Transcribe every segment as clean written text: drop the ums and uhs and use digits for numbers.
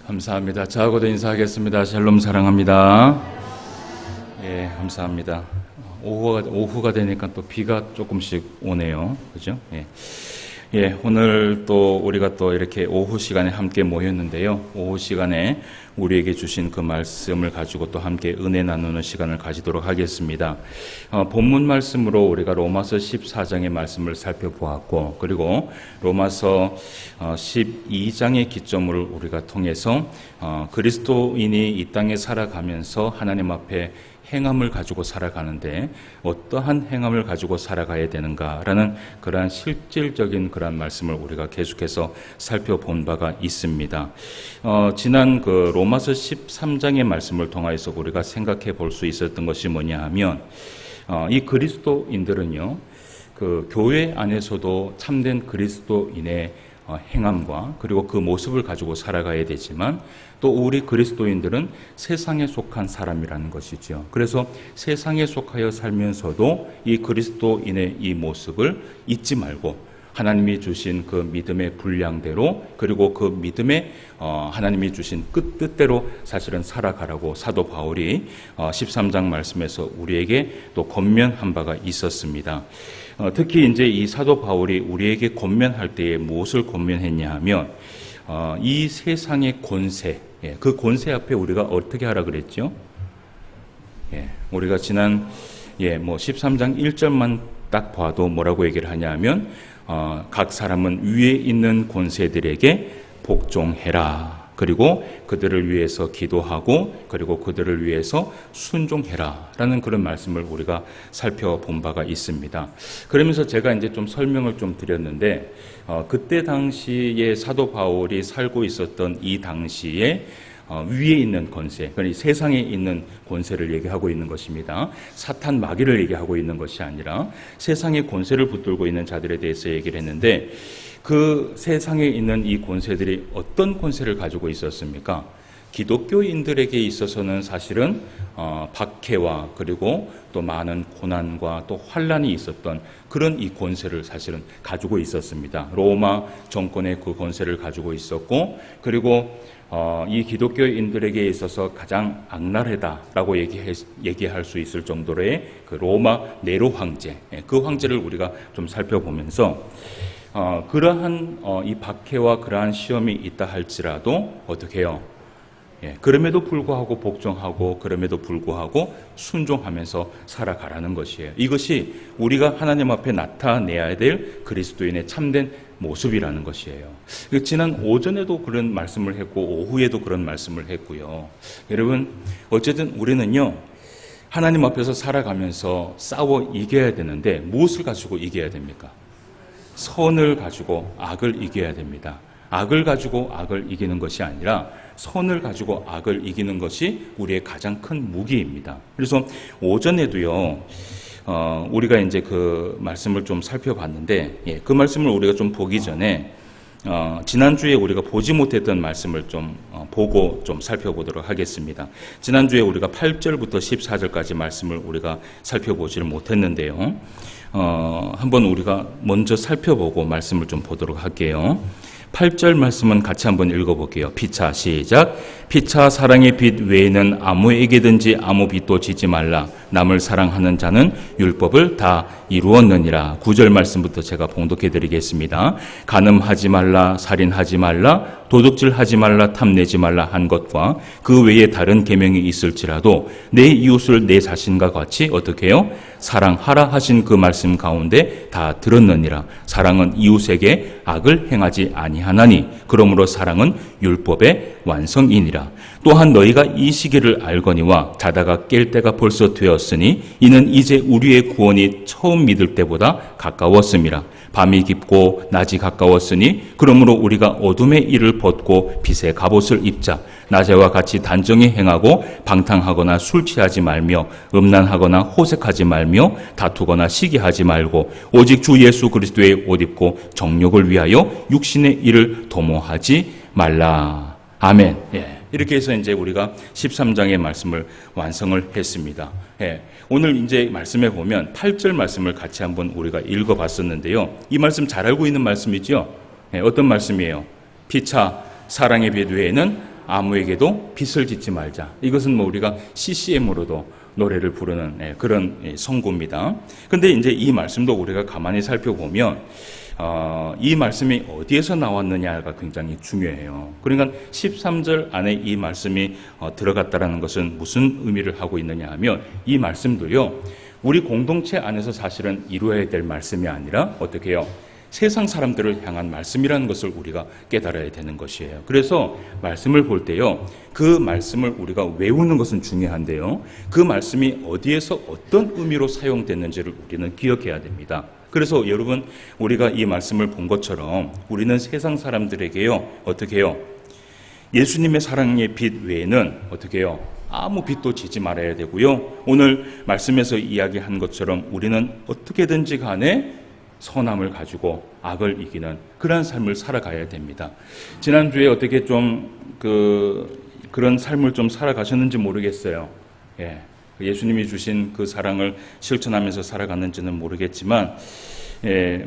감사합니다. 저하고도 인사하겠습니다. 샬롬 사랑합니다. 예, 감사합니다. 오후가 되니까 또 비가 조금씩 오네요. 그죠? 예, 오늘 또 우리가 또 이렇게 오후 시간에 함께 모였는데요. 오후 시간에 우리에게 주신 그 말씀을 가지고 또 함께 은혜 나누는 시간을 가지도록 하겠습니다. 본문 말씀으로 우리가 로마서 14장의 말씀을 살펴보았고, 그리고 로마서 12장의 기점을 우리가 통해서 그리스도인이 이 땅에 살아가면서 하나님 앞에 행함을 가지고 살아가는데 어떠한 행함을 가지고 살아가야 되는가라는 그러한 실질적인 그러한 말씀을 우리가 계속해서 살펴본 바가 있습니다. 지난 그 로마서 13장의 말씀을 통해서 우리가 생각해 볼 수 있었던 것이 뭐냐 하면 이 그리스도인들은요, 그 교회 안에서도 참된 그리스도인의 행함과 그리고 그 모습을 가지고 살아가야 되지만 또 우리 그리스도인들은 세상에 속한 사람이라는 것이죠. 그래서 세상에 속하여 살면서도 이 그리스도인의 이 모습을 잊지 말고 하나님이 주신 그 믿음의 분량대로, 그리고 그 믿음의 하나님이 주신 뜻대로 사실은 살아가라고 사도 바울이 13장 말씀에서 우리에게 또 권면한 바가 있었습니다. 특히 이제 이 사도 바울이 우리에게 권면할 때에 무엇을 권면했냐 하면 이 세상의 권세, 그 권세 앞에 우리가 어떻게 하라 그랬죠? 우리가 지난 13장 1절만 딱 봐도 뭐라고 얘기를 하냐 하면 각 사람은 위에 있는 권세들에게 복종해라. 그리고 그들을 위해서 기도하고 그리고 그들을 위해서 순종해라 라는 그런 말씀을 우리가 살펴본 바가 있습니다. 그러면서 제가 이제 좀 설명을 좀 드렸는데 그때 당시에 사도 바울이 살고 있었던 이 당시에 위에 있는 권세, 그러니까 세상에 있는 권세를 얘기하고 있는 것입니다. 사탄 마귀를 얘기하고 있는 것이 아니라 세상의 권세를 붙들고 있는 자들에 대해서 얘기를 했는데 그 세상에 있는 이 권세들이 어떤 권세를 가지고 있었습니까? 기독교인들에게 있어서는 사실은 박해와 그리고 또 많은 고난과 또 환란이 있었던 그런 이 권세를 사실은 가지고 있었습니다. 로마 정권의 그 권세를 가지고 있었고, 그리고 이 기독교인들에게 있어서 가장 악랄하다라고 얘기할 수 있을 정도로의 그 로마 네로 황제, 그 황제를 우리가 좀 살펴보면서 그러한 이 박해와 그러한 시험이 있다 할지라도 어떻게 해요? 그럼에도 불구하고 복종하고 그럼에도 불구하고 순종하면서 살아가라는 것이에요. 이것이 우리가 하나님 앞에 나타내야 될 그리스도인의 참된 모습이라는 것이에요. 지난 오전에도 그런 말씀을 했고 오후에도 그런 말씀을 했고요. 여러분, 어쨌든 우리는요, 하나님 앞에서 살아가면서 싸워 이겨야 되는데 무엇을 가지고 이겨야 됩니까? 선을 가지고 악을 이겨야 됩니다. 악을 가지고 악을 이기는 것이 아니라 선을 가지고 악을 이기는 것이 우리의 가장 큰 무기입니다. 그래서 오전에도요, 우리가 이제 그 말씀을 좀 살펴봤는데, 그 말씀을 우리가 좀 보기 전에 지난주에 우리가 보지 못했던 말씀을 좀 보고 좀 살펴보도록 하겠습니다. 지난주에 우리가 8절부터 14절까지 말씀을 우리가 살펴보지를 못했는데요. 한번 우리가 먼저 살펴보고 말씀을 좀 보도록 할게요. 8절 말씀은 같이 한번 읽어볼게요. 피차, 시작. 피차 사랑의 빛 외에는 아무에게든지 아무 빚도 지지 말라. 남을 사랑하는 자는 율법을 다 이루었느니라. 9절 말씀부터 제가 봉독해 드리겠습니다. 간음하지 말라, 살인하지 말라, 도둑질하지 말라, 탐내지 말라 한 것과 그 외에 다른 계명이 있을지라도 내 이웃을 내 자신과 같이 어떻게 해요? 사랑하라 하신 그 말씀 가운데 다 들었느니라. 사랑은 이웃에게 악을 행하지 아니하나니 그러므로 사랑은 율법의 완성이니라. 또한 너희가 이 시기를 알거니와 자다가 깰 때가 벌써 되었으니 이는 이제 우리의 구원이 처음 믿을 때보다 가까웠음이라. 밤이 깊고 낮이 가까웠으니 그러므로 우리가 어둠의 일을 벗고 빛의 갑옷을 입자. 낮에와 같이 단정히 행하고 방탕하거나 술 취하지 말며 음란하거나 호색하지 말며 다투거나 시기하지 말고 오직 주 예수 그리스도의 옷 입고 정욕을 위하여 육신의 일을 도모하지 말라. 아멘. 이렇게 해서 이제 우리가 13장의 말씀을 완성을 했습니다. 오늘 이제 말씀에 보면 8절 말씀을 같이 한번 우리가 읽어봤었는데요. 이 말씀 잘 알고 있는 말씀이죠. 어떤 말씀이에요? 피차 사랑의 빛 외에는 아무에게도 빚을 짓지 말자. 이것은 뭐 우리가 CCM으로도 노래를 부르는 그런 선구입니다. 근데 이제 이 말씀도 우리가 가만히 살펴보면 이 말씀이 어디에서 나왔느냐가 굉장히 중요해요. 그러니까 13절 안에 이 말씀이 들어갔다라는 것은 무슨 의미를 하고 있느냐 하면 이 말씀도요, 우리 공동체 안에서 사실은 이루어야 될 말씀이 아니라 어떻게 해요? 세상 사람들을 향한 말씀이라는 것을 우리가 깨달아야 되는 것이에요. 그래서 말씀을 볼 때요, 그 말씀을 우리가 외우는 것은 중요한데요, 그 말씀이 어디에서 어떤 의미로 사용됐는지를 우리는 기억해야 됩니다. 그래서 여러분, 우리가 이 말씀을 본 것처럼 우리는 세상 사람들에게요, 어떻게 해요? 예수님의 사랑의 빛 외에는 어떻게 해요? 아무 빚도 지지 말아야 되고요, 오늘 말씀에서 이야기한 것처럼 우리는 어떻게든지 간에 선함을 가지고 악을 이기는 그런 삶을 살아가야 됩니다. 지난주에 어떻게 좀 그런 삶을 좀 살아가셨는지 모르겠어요. 예수님이 주신 그 사랑을 실천하면서 살아갔는지는 모르겠지만,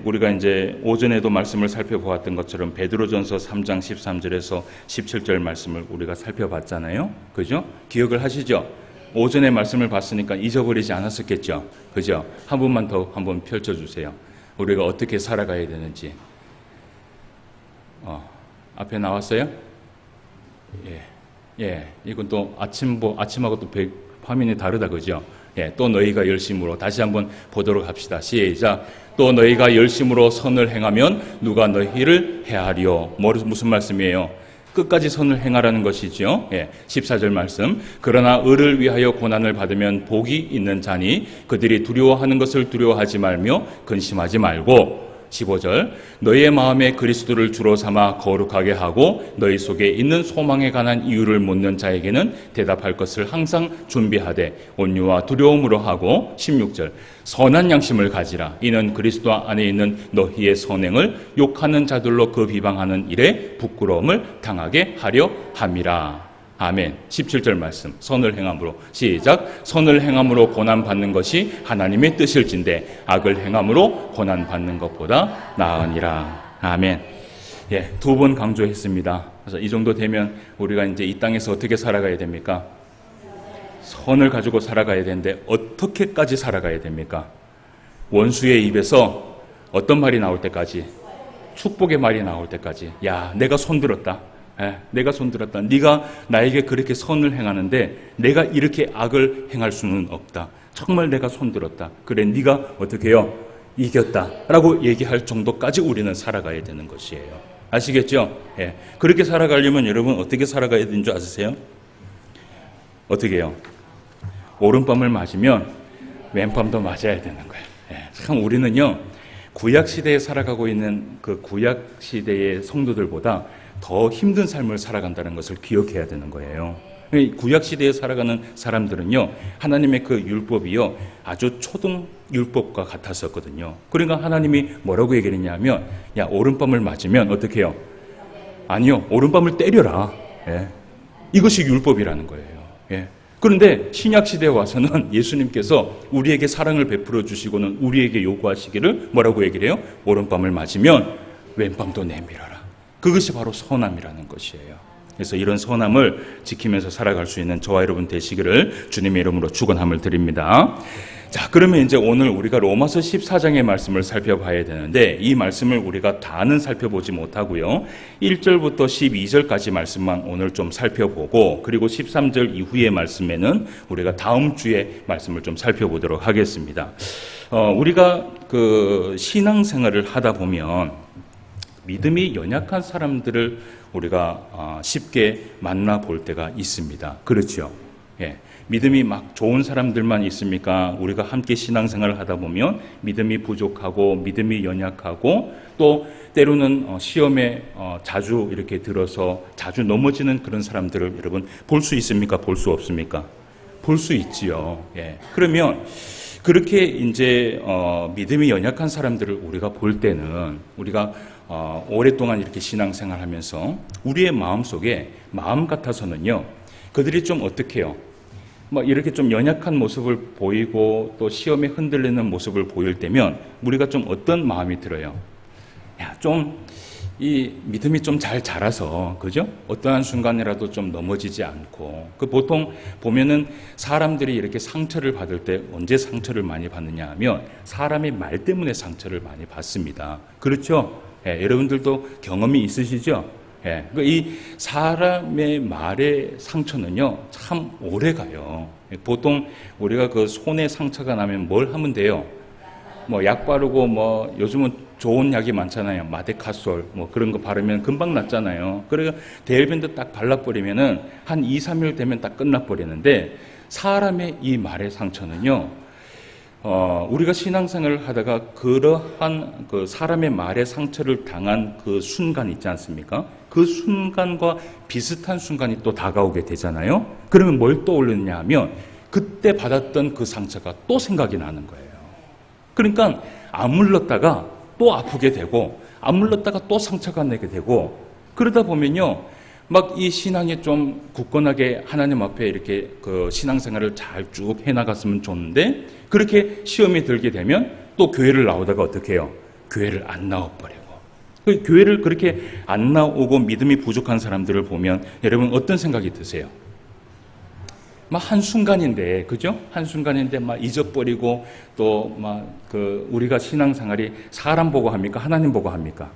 우리가 이제 오전에도 말씀을 살펴보았던 것처럼 베드로전서 3장 13절에서 17절 말씀을 우리가 살펴봤잖아요. 그죠? 기억을 하시죠? 오전에 말씀을 봤으니까 잊어버리지 않았었겠죠? 그죠? 한 번만 더 한번 펼쳐주세요. 우리가 어떻게 살아가야 되는지. 앞에 나왔어요? 이건 또 아침하고 또 화면이 다르다, 그죠? 또 너희가 열심으로, 다시 한번 보도록 합시다. 시작. 또 너희가 열심으로 선을 행하면 누가 너희를 해하리요. 무슨 말씀이에요? 끝까지 선을 행하라는 것이죠. 14절 말씀. 그러나 의를 위하여 고난을 받으면 복이 있는 자니 그들이 두려워하는 것을 두려워하지 말며 근심하지 말고. 15절. 너희의 마음에 그리스도를 주로 삼아 거룩하게 하고 너희 속에 있는 소망에 관한 이유를 묻는 자에게는 대답할 것을 항상 준비하되 온유와 두려움으로 하고. 16절. 선한 양심을 가지라. 이는 그리스도 안에 있는 너희의 선행을 욕하는 자들로 그 비방하는 일에 부끄러움을 당하게 하려 함이라. 아멘. 17절 말씀. 선을 행함으로. 시작. 선을 행함으로 고난받는 것이 하나님의 뜻일진데 악을 행함으로 고난받는 것보다 나으니라. 아멘. 두 번 강조했습니다. 그래서 이 정도 되면 우리가 이제 이 땅에서 어떻게 살아가야 됩니까? 선을 가지고 살아가야 되는데 어떻게까지 살아가야 됩니까? 원수의 입에서 어떤 말이 나올 때까지? 축복의 말이 나올 때까지. 야, 내가 손들었다. 내가 손들었다. 네가 나에게 그렇게 선을 행하는데 내가 이렇게 악을 행할 수는 없다. 정말 내가 손들었다. 그래, 네가 어떻게 해요? 이겼다 라고 얘기할 정도까지 우리는 살아가야 되는 것이에요. 아시겠죠? 그렇게 살아가려면 여러분 어떻게 살아가야 되는 줄 아세요? 어떻게 해요? 오른밤을 맞으면 왼밤도 맞아야 되는 거예요. 참 우리는요, 구약시대에 살아가고 있는 그 구약시대의 성도들보다 더 힘든 삶을 살아간다는 것을 기억해야 되는 거예요. 구약시대에 살아가는 사람들은요, 하나님의 그 율법이요, 아주 초등 율법과 같았었거든요. 그러니까 하나님이 뭐라고 얘기를 하면, 야, 오른밤을 맞으면 어떻게 해요? 아니요, 오른밤을 때려라. 이것이 율법이라는 거예요. 그런데 신약시대에 와서는 예수님께서 우리에게 사랑을 베풀어 주시고는 우리에게 요구하시기를 뭐라고 얘기를 해요? 오른밤을 맞으면 왼밤도 내밀어라. 그것이 바로 선함이라는 것이에요. 그래서 이런 선함을 지키면서 살아갈 수 있는 저와 여러분 되시기를 주님의 이름으로 축원함을 드립니다. 자, 그러면 이제 오늘 우리가 로마서 14장의 말씀을 살펴봐야 되는데 이 말씀을 우리가 다는 살펴보지 못하고요. 1절부터 12절까지 말씀만 오늘 좀 살펴보고, 그리고 13절 이후의 말씀에는 우리가 다음 주에 말씀을 좀 살펴보도록 하겠습니다. 우리가 그 신앙생활을 하다 보면 믿음이 연약한 사람들을 우리가 쉽게 만나볼 때가 있습니다. 그렇죠? 믿음이 막 좋은 사람들만 있습니까? 우리가 함께 신앙생활을 하다 보면 믿음이 부족하고 믿음이 연약하고 또 때로는 시험에 자주 이렇게 들어서 자주 넘어지는 그런 사람들을 여러분 볼 수 있습니까? 볼 수 없습니까? 볼 수 있지요. 그러면 그렇게 이제 믿음이 연약한 사람들을 우리가 볼 때는 우리가 오랫동안 이렇게 신앙생활하면서 우리의 마음속에 마음 같아서는요, 그들이 좀 어떻게 해요? 막 이렇게 좀 연약한 모습을 보이고 또 시험에 흔들리는 모습을 보일 때면 우리가 좀 어떤 마음이 들어요? 야, 좀 이 믿음이 좀 잘 자라서, 그죠? 어떠한 순간이라도 좀 넘어지지 않고, 그 보통 보면은 사람들이 이렇게 상처를 받을 때 언제 상처를 많이 받느냐 하면 사람의 말 때문에 상처를 많이 받습니다. 그렇죠? 예, 여러분들도 경험이 있으시죠? 예, 이 사람의 말의 상처는요, 참 오래 가요. 보통 우리가 그 손에 상처가 나면 뭘 하면 돼요? 뭐 약 바르고 뭐 요즘은 좋은 약이 많잖아요. 마데카솔 뭐 그런 거 바르면 금방 낫잖아요. 그래서 데일밴드 딱 발라버리면은 한 2, 3일 되면 딱 끝나버리는데 사람의 이 말의 상처는요. 우리가 신앙생활을 하다가 그러한 그 사람의 말의 상처를 당한 그 순간 있지 않습니까? 그 순간과 비슷한 순간이 또 다가오게 되잖아요. 그러면 뭘 떠올리느냐 하면 그때 받았던 그 상처가 또 생각이 나는 거예요. 그러니까 안 물렀다가 또 아프게 되고 안 물렀다가 또 상처가 나게 되고 그러다 보면요. 막 이 신앙이 좀 굳건하게 하나님 앞에 이렇게 그 신앙생활을 잘 쭉 해나갔으면 좋은데 그렇게 시험이 들게 되면 또 교회를 나오다가 어떻게 해요? 교회를 안 나와버리고 그 교회를 그렇게 안 나오고 믿음이 부족한 사람들을 보면 여러분 어떤 생각이 드세요? 막 한순간인데, 그죠? 한순간인데 막 잊어버리고 또 막 그 우리가 신앙생활이 사람 보고 합니까? 하나님 보고 합니까?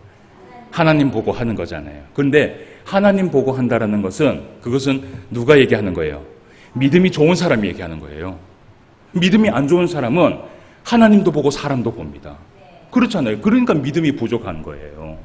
하나님 보고 하는 거잖아요. 그런데 하나님 보고 한다라는 것은 그것은 누가 얘기하는 거예요? 믿음이 좋은 사람이 얘기하는 거예요. 믿음이 안 좋은 사람은 하나님도 보고 사람도 봅니다. 그렇잖아요. 그러니까 믿음이 부족한 거예요.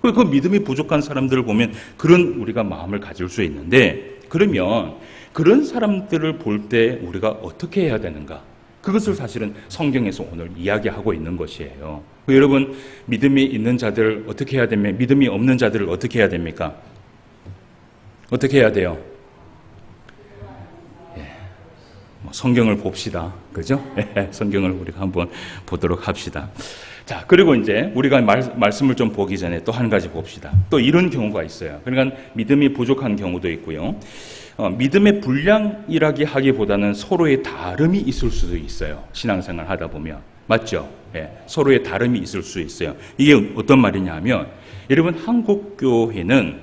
그 믿음이 부족한 사람들을 보면 그런 우리가 마음을 가질 수 있는데 그러면 그런 사람들을 볼 때 우리가 어떻게 해야 되는가? 그것을 사실은 성경에서 오늘 이야기하고 있는 것이에요. 여러분 믿음이 있는 자들 어떻게 해야 됩니까? 믿음이 없는 자들을 어떻게 해야 됩니까? 어떻게 해야 돼요? 성경을 봅시다. 그죠? 성경을 우리가 한번 보도록 합시다. 자, 그리고 이제 우리가 말씀을 좀 보기 전에 또 한 가지 봅시다. 또 이런 경우가 있어요. 그러니까 믿음이 부족한 경우도 있고요. 믿음의 분량이라기 하기보다는 서로의 다름이 있을 수도 있어요. 신앙생활 하다 보면. 맞죠? 예, 서로의 다름이 있을 수 있어요. 이게 어떤 말이냐 하면 여러분 한국 교회는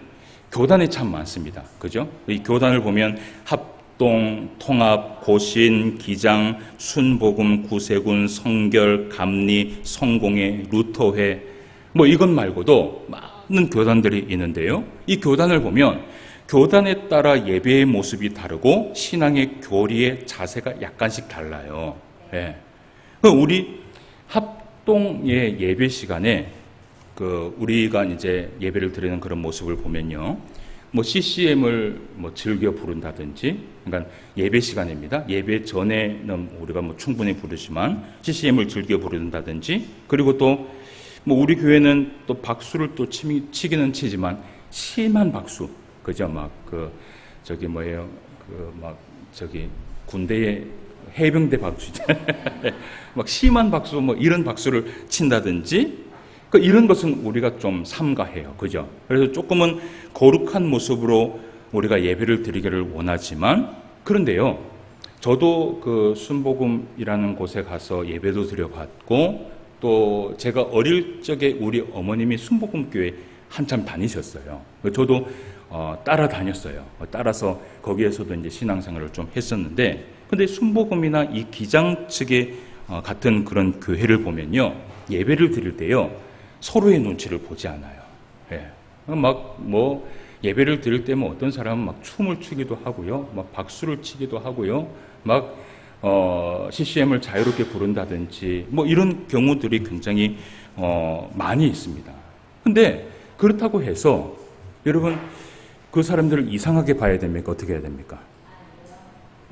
교단이 참 많습니다. 그죠? 이 교단을 보면 합동, 통합, 고신, 기장, 순복음, 구세군, 성결, 감리, 성공회, 루터회 뭐 이것 말고도 많은 교단들이 있는데요. 이 교단을 보면 교단에 따라 예배의 모습이 다르고 신앙의 교리의 자세가 약간씩 달라요. 예. 우리 합동의 예배 시간에 우리가 이제 예배를 드리는 그런 모습을 보면요. 뭐 CCM을 뭐 즐겨 부른다든지, 그러니까 예배 시간입니다. 예배 전에는 우리가 뭐 충분히 부르지만 CCM을 즐겨 부른다든지, 그리고 또 뭐 우리 교회는 또 박수를 또 치기는 치지만 심한 박수, 그죠? 막 저기 뭐예요? 막 저기 군대의 해병대 박수, 막 심한 박수, 뭐 이런 박수를 친다든지. 이런 것은 우리가 좀 삼가해요. 그죠? 그래서 조금은 거룩한 모습으로 우리가 예배를 드리기를 원하지만, 그런데요, 저도 그 순복음이라는 곳에 가서 예배도 드려봤고, 또 제가 어릴 적에 우리 어머님이 순복음교회 한참 다니셨어요. 저도 따라다녔어요. 따라서 거기에서도 이제 신앙생활을 좀 했었는데, 근데 순복음이나 이 기장 측의 같은 그런 교회를 보면요, 예배를 드릴 때요, 서로의 눈치를 보지 않아요. 예. 예배를 드릴 때면 어떤 사람은 막 춤을 추기도 하고요, 막 박수를 치기도 하고요, 막 CCM을 자유롭게 부른다든지 뭐 이런 경우들이 굉장히 많이 있습니다. 근데 그렇다고 해서 여러분 그 사람들을 이상하게 봐야 됩니까? 어떻게 해야 됩니까?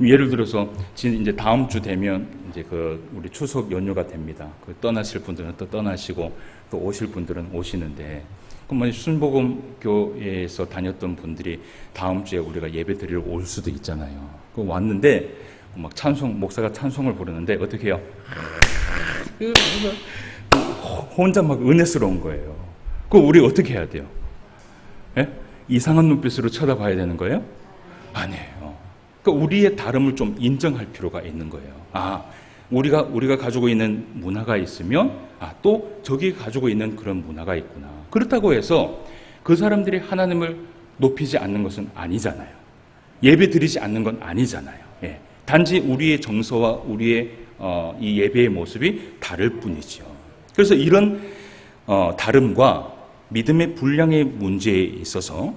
예를 들어서 이제 다음 주 되면 이제 우리 추석 연휴가 됩니다. 떠나실 분들은 또 떠나시고 또 오실 분들은 오시는데, 그럼 순복음교회에서 다녔던 분들이 다음 주에 우리가 예배 드리러 올 수도 있잖아요. 왔는데 막 목사가 찬송을 부르는데 어떻게 해요? 혼자 막 은혜스러운 거예요. 우리 어떻게 해야 돼요? 예? 이상한 눈빛으로 쳐다봐야 되는 거예요? 아니에요. 우리의 다름을 좀 인정할 필요가 있는 거예요. 우리가 가지고 있는 문화가 있으면 또 저기 가지고 있는 그런 문화가 있구나. 그렇다고 해서 그 사람들이 하나님을 높이지 않는 것은 아니잖아요. 예배 드리지 않는 건 아니잖아요. 예. 단지 우리의 정서와 우리의 이 예배의 모습이 다를 뿐이죠. 그래서 이런 다름과 믿음의 분량의 문제에 있어서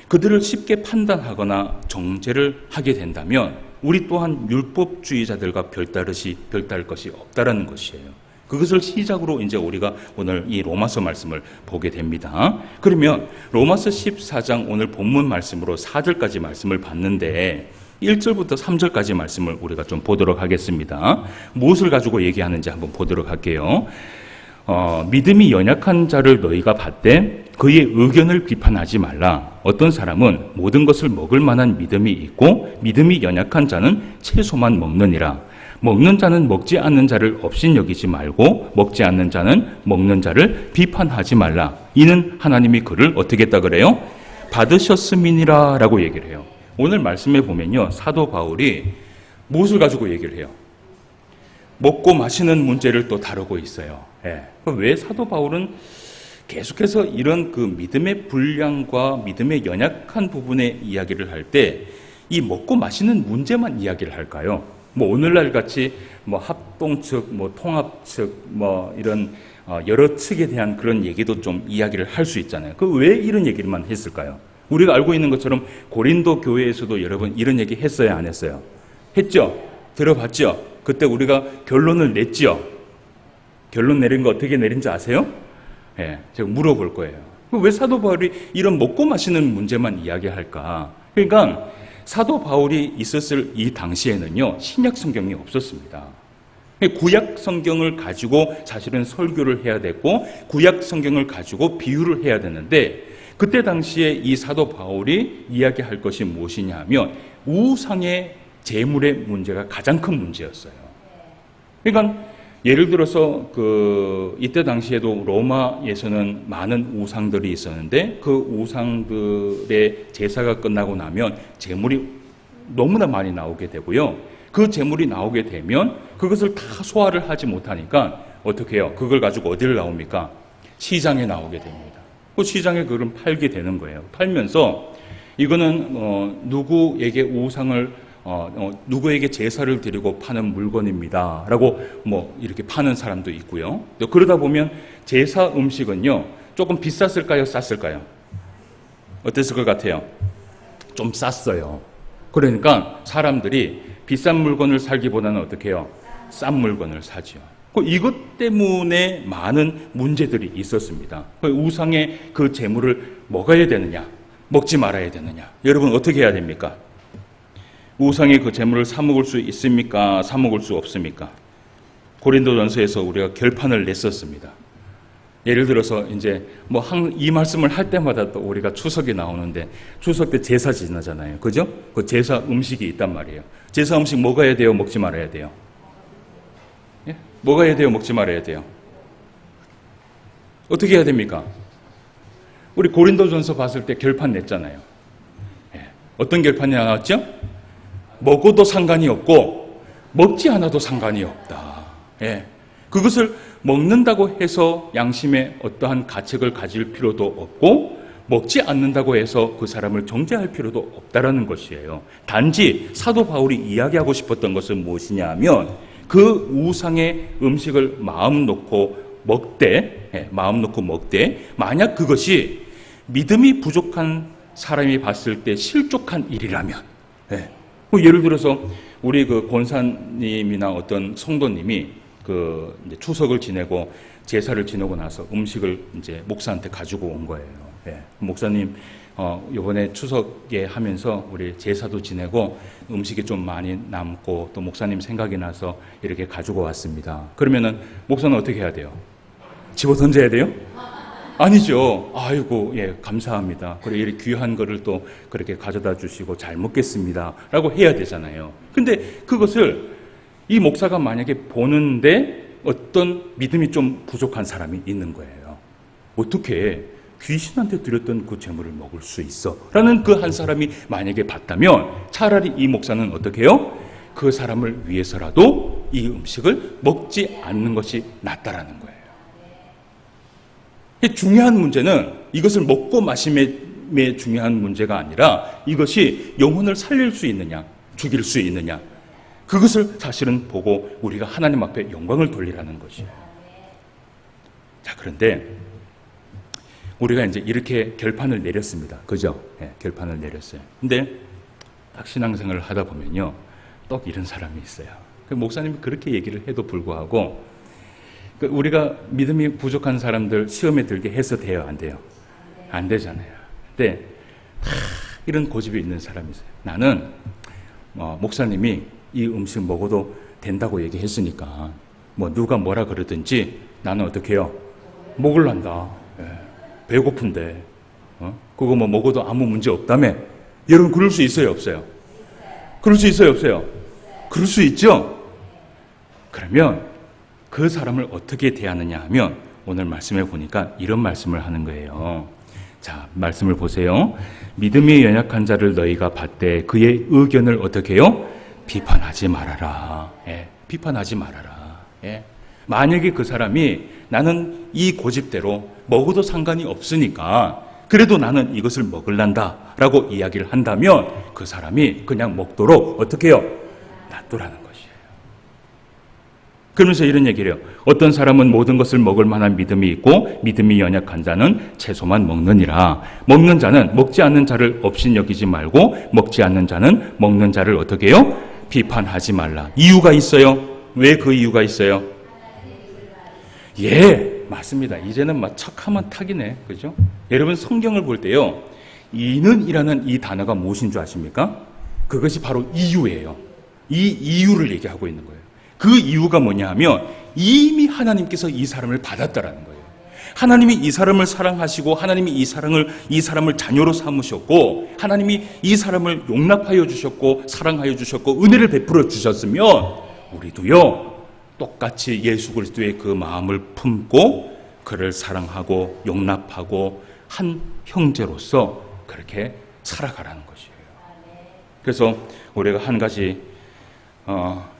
그들을 쉽게 판단하거나 정죄를 하게 된다면 우리 또한 율법주의자들과 별다를 것이 없다라는 것이에요. 그것을 시작으로 이제 우리가 오늘 이 로마서 말씀을 보게 됩니다. 그러면 로마서 14장 오늘 본문 말씀으로 4절까지 말씀을 봤는데 1절부터 3절까지 말씀을 우리가 좀 보도록 하겠습니다. 무엇을 가지고 얘기하는지 한번 보도록 할게요. 믿음이 연약한 자를 너희가 봤되 그의 의견을 비판하지 말라. 어떤 사람은 모든 것을 먹을 만한 믿음이 있고 믿음이 연약한 자는 채소만 먹느니라. 먹는 자는 먹지 않는 자를 업신여기지 말고 먹지 않는 자는 먹는 자를 비판하지 말라. 이는 하나님이 그를 어떻게 했다 그래요? 받으셨음이니라 라고 얘기를 해요. 오늘 말씀에 보면요, 사도 바울이 무엇을 가지고 얘기를 해요? 먹고 마시는 문제를 또 다루고 있어요. 예. 왜 사도 바울은 계속해서 이런 그 믿음의 분량과 믿음의 연약한 부분의 이야기를 할 때 이 먹고 마시는 문제만 이야기를 할까요? 뭐 오늘날 같이 뭐 합동 측, 뭐 통합 측, 뭐 이런 여러 측에 대한 그런 얘기도 좀 이야기를 할 수 있잖아요. 그 왜 이런 얘기만 했을까요? 우리가 알고 있는 것처럼 고린도 교회에서도 여러분 이런 얘기 했어요, 안 했어요? 했죠? 들어봤죠? 그때 우리가 결론을 냈죠? 결론 내린 거 어떻게 내린지 아세요? 예, 제가 물어볼 거예요. 왜 사도 바울이 이런 먹고 마시는 문제만 이야기할까? 그러니까 사도 바울이 있었을 이 당시에는요, 신약 성경이 없었습니다. 구약 성경을 가지고 사실은 설교를 해야 됐고, 구약 성경을 가지고 비유를 해야 되는데, 그때 당시에 이 사도 바울이 이야기할 것이 무엇이냐 하면, 우상의 제물의 문제가 가장 큰 문제였어요. 그러니까 예를 들어서 이때 당시에도 로마에서는 많은 우상들이 있었는데 그 우상들의 제사가 끝나고 나면 제물이 너무나 많이 나오게 되고요. 그 제물이 나오게 되면 그것을 다 소화를 하지 못하니까 어떻게 해요? 그걸 가지고 어디를 나옵니까? 시장에 나오게 됩니다. 그 시장에 그걸 팔게 되는 거예요. 팔면서 이거는 누구에게 우상을 누구에게 제사를 드리고 파는 물건입니다. 라고 뭐 이렇게 파는 사람도 있고요. 또 그러다 보면 제사 음식은요, 조금 비쌌을까요? 쌌을까요? 어땠을 것 같아요? 좀 쌌어요. 그러니까 사람들이 비싼 물건을 사기보다는 어떻게 해요? 싼 물건을 사죠. 이것 때문에 많은 문제들이 있었습니다. 우상의 그 제물을 먹어야 되느냐, 먹지 말아야 되느냐. 여러분 어떻게 해야 됩니까? 우상의 그 제물을 사 먹을 수 있습니까? 사 먹을 수 없습니까? 고린도전서에서 우리가 결판을 냈었습니다. 예를 들어서 이제 뭐 이 말씀을 할 때마다 또 우리가 추석이 나오는데 추석 때 제사 지나잖아요. 그죠? 그 제사 음식이 있단 말이에요. 제사 음식 먹어야 돼요? 먹지 말아야 돼요? 예? 먹어야 돼요? 먹지 말아야 돼요? 어떻게 해야 됩니까? 우리 고린도전서 봤을 때 결판 냈잖아요. 예. 어떤 결판이 나왔죠? 먹어도 상관이 없고 먹지 않아도 상관이 없다. 예. 그것을 먹는다고 해서 양심에 어떠한 가책을 가질 필요도 없고 먹지 않는다고 해서 그 사람을 정죄할 필요도 없다라는 것이에요. 단지 사도 바울이 이야기하고 싶었던 것은 무엇이냐 하면 그 우상의 음식을 마음 놓고 먹되 만약 그것이 믿음이 부족한 사람이 봤을 때 실족한 일이라면, 예를 들어서 우리 그 권사님이나 어떤 성도님이 이제 추석을 지내고 제사를 지내고 나서 음식을 이제 목사한테 가지고 온 거예요. 목사님, 이번에 추석에 하면서 우리 제사도 지내고 음식이 좀 많이 남고 또 목사님 생각이 나서 이렇게 가지고 왔습니다. 그러면은 목사는 어떻게 해야 돼요? 집어 던져야 돼요? 아니죠. 아이고, 예, 감사합니다. 그래, 이렇게 귀한 거를 또 그렇게 가져다 주시고 잘 먹겠습니다. 라고 해야 되잖아요. 근데 그것을 이 목사가 만약에 보는데 어떤 믿음이 좀 부족한 사람이 있는 거예요. 어떻게 귀신한테 드렸던 그 재물을 먹을 수 있어? 라는 그 한 사람이 만약에 봤다면 차라리 이 목사는 어떻게 해요? 그 사람을 위해서라도 이 음식을 먹지 않는 것이 낫다라는 거예요. 중요한 문제는 이것을 먹고 마심의 중요한 문제가 아니라 이것이 영혼을 살릴 수 있느냐, 죽일 수 있느냐, 그것을 사실은 보고 우리가 하나님 앞에 영광을 돌리라는 것이에요. 자, 그런데 우리가 이제 이렇게 결판을 내렸습니다. 그죠? 네, 결판을 내렸어요. 근데 딱 신앙생활을 하다 보면요, 또 이런 사람이 있어요. 목사님이 그렇게 얘기를 해도 불구하고 우리가 믿음이 부족한 사람들 시험에 들게 해서 돼요, 안 돼요? 안 되잖아요. 근데 이런 고집이 있는 사람이 있어요. 나는 목사님이 이 음식 먹어도 된다고 얘기했으니까 뭐 누가 뭐라 그러든지 나는 어떻게 해요? 먹을란다. 예, 배고픈데 그거 뭐 먹어도 아무 문제 없다며. 여러분 그럴 수 있어요, 없어요? 그럴 수 있어요, 없어요? 그럴 수 있죠? 그러면 그 사람을 어떻게 대하느냐 하면 오늘 말씀에 보니까 이런 말씀을 하는 거예요. 자, 말씀을 보세요. 믿음이 연약한 자를 너희가 받되 그의 의견을 어떻게 해요? 비판하지 말아라. 예, 비판하지 말아라. 예. 만약에 그 사람이 나는 이 고집대로 먹어도 상관이 없으니까 그래도 나는 이것을 먹을란다 라고 이야기를 한다면 그 사람이 그냥 먹도록 어떻게 해요? 놔두라는 것이에요. 그러면서 이런 얘기를 해요. 어떤 사람은 모든 것을 먹을 만한 믿음이 있고 믿음이 연약한 자는 채소만 먹느니라. 먹는 자는 먹지 않는 자를 없인 여기지 말고 먹지 않는 자는 먹는 자를 어떻게 해요? 비판하지 말라. 이유가 있어요. 왜 그 이유가 있어요? 예, 맞습니다. 이제는 막 척하면 탁이네. 그죠? 여러분 성경을 볼 때요, 이는이라는 이 단어가 무엇인 줄 아십니까? 그것이 바로 이유예요. 이 이유를 얘기하고 있는 거예요. 그 이유가 뭐냐 하면 이미 하나님께서 이 사람을 받았다라는 거예요. 하나님이 이 사람을 사랑하시고 하나님이 이 사람을 자녀로 삼으셨고 하나님이 이 사람을 용납하여 주셨고 사랑하여 주셨고 은혜를 베풀어 주셨으면 우리도요 똑같이 예수 그리스도의 그 마음을 품고 그를 사랑하고 용납하고 한 형제로서 그렇게 살아가라는 것이에요. 그래서 우리가 한 가지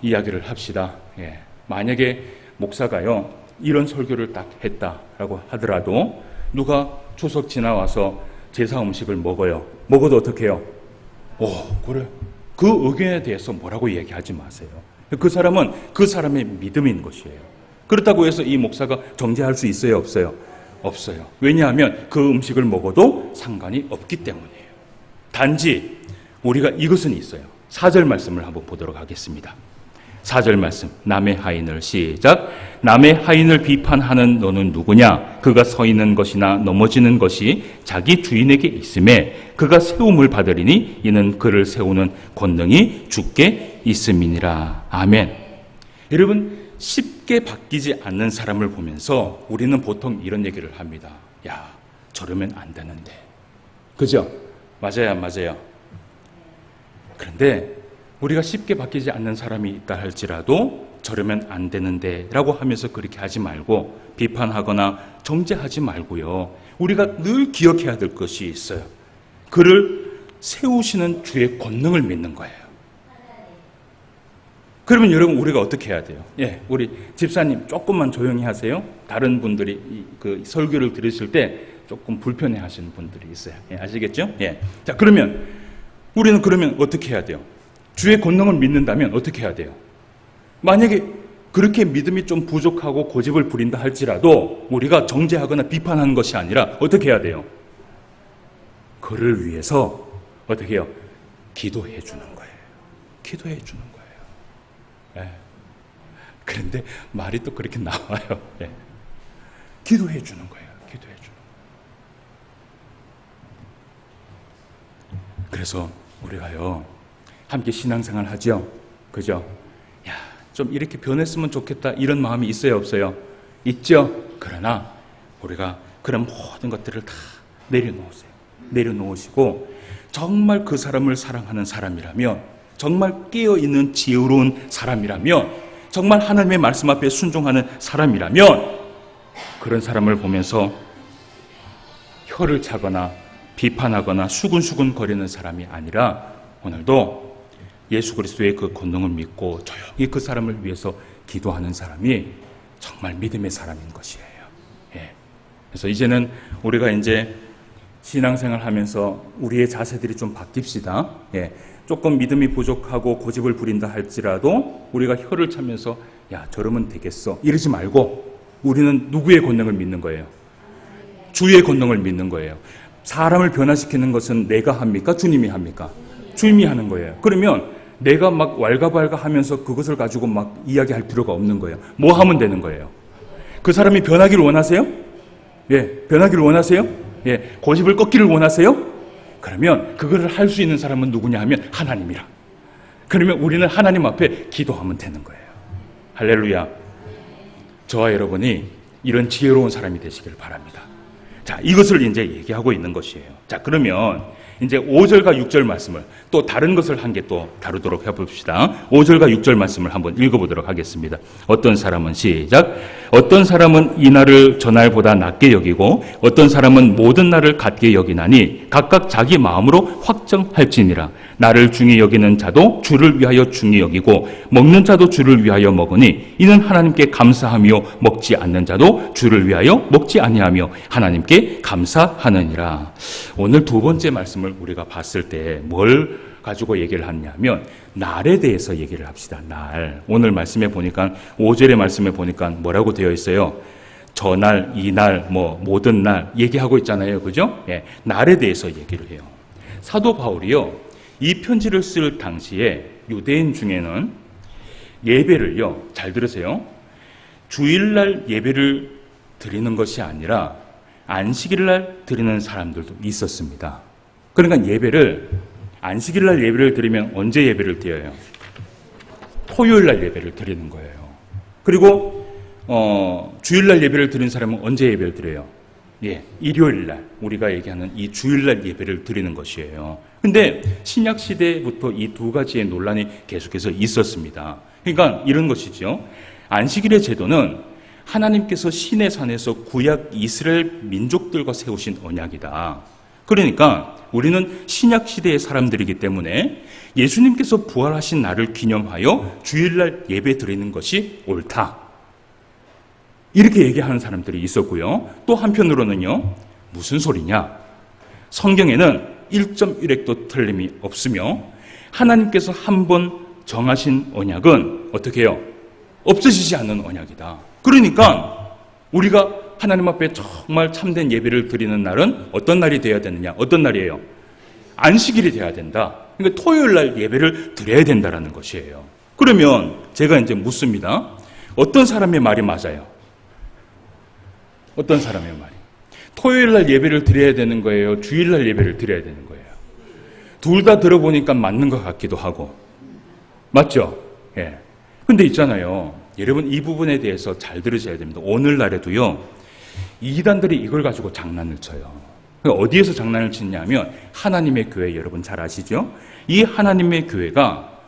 이야기를 합시다. 예. 만약에 목사가요 이런 설교를 딱 했다라고 하더라도 누가 추석 지나와서 제사 음식을 먹어요. 먹어도 어떻게 해요? 그래. 그 의견에 대해서 뭐라고 얘기하지 마세요. 그 사람은 그 사람의 믿음인 것이에요. 그렇다고 해서 이 목사가 정죄할 수 있어요, 없어요? 없어요. 왜냐하면 그 음식을 먹어도 상관이 없기 때문이에요. 단지 우리가 이것은 있어요. 4절 말씀을 한번 보도록 하겠습니다. 4절 말씀, 남의 하인을 시작. 남의 하인을 비판하는 너는 누구냐? 그가 서 있는 것이나 넘어지는 것이 자기 주인에게 있음에 그가 세움을 받으리니 이는 그를 세우는 권능이 주께 있음이니라. 아멘. 여러분, 쉽게 바뀌지 않는 사람을 보면서 우리는 보통 이런 얘기를 합니다. 야, 저러면 안 되는데. 그죠? 맞아요, 맞아요. 그런데 우리가 쉽게 바뀌지 않는 사람이 있다 할지라도 저러면 안 되는데 라고 하면서 그렇게 하지 말고 비판하거나 정죄하지 말고요. 우리가 늘 기억해야 될 것이 있어요. 그를 세우시는 주의 권능을 믿는 거예요. 그러면 여러분 우리가 어떻게 해야 돼요? 예, 우리 집사님 조금만 조용히 하세요. 다른 분들이 그 설교를 들으실 때 조금 불편해 하시는 분들이 있어요. 예, 아시겠죠? 예. 자, 그러면 우리는 그러면 어떻게 해야 돼요? 주의 권능을 믿는다면 어떻게 해야 돼요? 만약에 그렇게 믿음이 좀 부족하고 고집을 부린다 할지라도 우리가 정죄하거나 비판하는 것이 아니라 어떻게 해야 돼요? 그를 위해서 어떻게 해요? 기도해 주는 거예요. 기도해 주는 거예요. 예. 그런데 말이 또 그렇게 나와요. 예. 기도해 주는 거예요. 기도해 주는 거예요. 그래서 우리가요 함께 신앙생활 하죠. 그죠? 야, 좀 이렇게 변했으면 좋겠다 이런 마음이 있어요, 없어요? 있죠? 그러나 우리가 그런 모든 것들을 다 내려놓으세요. 내려놓으시고 정말 그 사람을 사랑하는 사람이라면, 정말 깨어있는 지혜로운 사람이라면, 정말 하나님의 말씀 앞에 순종하는 사람이라면 그런 사람을 보면서 혀를 차거나 비판하거나 수근수근 거리는 사람이 아니라 오늘도 예수 그리스도의 그 권능을 믿고 조용히 그 사람을 위해서 기도하는 사람이 정말 믿음의 사람인 것이에요. 예. 그래서 이제는 우리가 이제 신앙생활 하면서 우리의 자세들이 좀 바뀝시다. 예. 조금 믿음이 부족하고 고집을 부린다 할지라도 우리가 혀를 차면서 야, 저러면 되겠어 이러지 말고 우리는 누구의 권능을 믿는 거예요? 주의 권능을 믿는 거예요. 사람을 변화시키는 것은 내가 합니까? 주님이 합니까? 주님이 하는 거예요. 그러면 내가 막 왈가왈가 하면서 그것을 가지고 막 이야기할 필요가 없는 거예요. 뭐 하면 되는 거예요? 그 사람이 변하기를 원하세요? 예, 변하기를 원하세요? 예, 고집을 꺾기를 원하세요? 그러면 그거를 할 수 있는 사람은 누구냐 하면 하나님이라. 그러면 우리는 하나님 앞에 기도하면 되는 거예요. 할렐루야. 저와 여러분이 이런 지혜로운 사람이 되시길 바랍니다. 자, 이것을 이제 얘기하고 있는 것이에요. 자, 그러면 이제 5절과 6절 말씀을 또 다른 것을 한 개 또 다루도록 해봅시다. 5절과 6절 말씀을 한번 읽어보도록 하겠습니다. 어떤 사람은 시작. 어떤 사람은 이 날을 저 날보다 낮게 여기고 어떤 사람은 모든 날을 같게 여기나니 각각 자기 마음으로 확정할지니라. 나를 중히 여기는 자도 주를 위하여 중히 여기고 먹는 자도 주를 위하여 먹으니 이는 하나님께 감사하며 먹지 않는 자도 주를 위하여 먹지 아니하며 하나님께 감사하느니라. 오늘 두 번째 말씀을 우리가 봤을 때 뭘 가지고 얘기를 하냐면 날에 대해서 얘기를 합시다. 날. 오늘 말씀에 보니까 5절의 말씀에 보니까 뭐라고 되어 있어요? 저날, 이날, 뭐 모든 날 얘기하고 있잖아요. 그죠? 예, 날에 대해서 얘기를 해요. 사도 바울이요. 이 편지를 쓸 당시에 유대인 중에는 예배를요. 잘 들으세요. 주일날 예배를 드리는 것이 아니라 안식일날 드리는 사람들도 있었습니다. 그러니까 예배를 안식일날 예배를 드리면 언제 예배를 드려요? 토요일날 예배를 드리는 거예요. 그리고 주일날 예배를 드리는 사람은 언제 예배를 드려요? 예, 일요일날 우리가 얘기하는 이 주일날 예배를 드리는 것이에요. 근데 신약 시대부터 이 두 가지의 논란이 계속해서 있었습니다. 그러니까 이런 것이죠. 안식일의 제도는 하나님께서 시내 산에서 구약 이스라엘 민족들과 세우신 언약이다. 그러니까 우리는 신약 시대의 사람들이기 때문에 예수님께서 부활하신 날을 기념하여 주일날 예배 드리는 것이 옳다. 이렇게 얘기하는 사람들이 있었고요. 또 한편으로는요. 무슨 소리냐? 성경에는 1.1획도 틀림이 없으며 하나님께서 한 번 정하신 언약은 어떻게 해요? 없어지지 않는 언약이다. 그러니까 우리가 하나님 앞에 정말 참된 예배를 드리는 날은 어떤 날이 되어야 되느냐? 어떤 날이에요? 안식일이 되어야 된다. 그러니까 토요일 날 예배를 드려야 된다는 것이에요. 그러면 제가 이제 묻습니다. 어떤 사람의 말이 맞아요? 어떤 사람의 말이? 토요일 날 예배를 드려야 되는 거예요? 주일 날 예배를 드려야 되는 거예요? 둘 다 들어보니까 맞는 것 같기도 하고. 맞죠? 예. 근데 있잖아요. 여러분 이 부분에 대해서 잘 들으셔야 됩니다. 오늘날에도요. 이단들이 이걸 가지고 장난을 쳐요. 어디에서 장난을 치냐면 하나님의 교회 여러분 잘 아시죠? 이 하나님의 교회가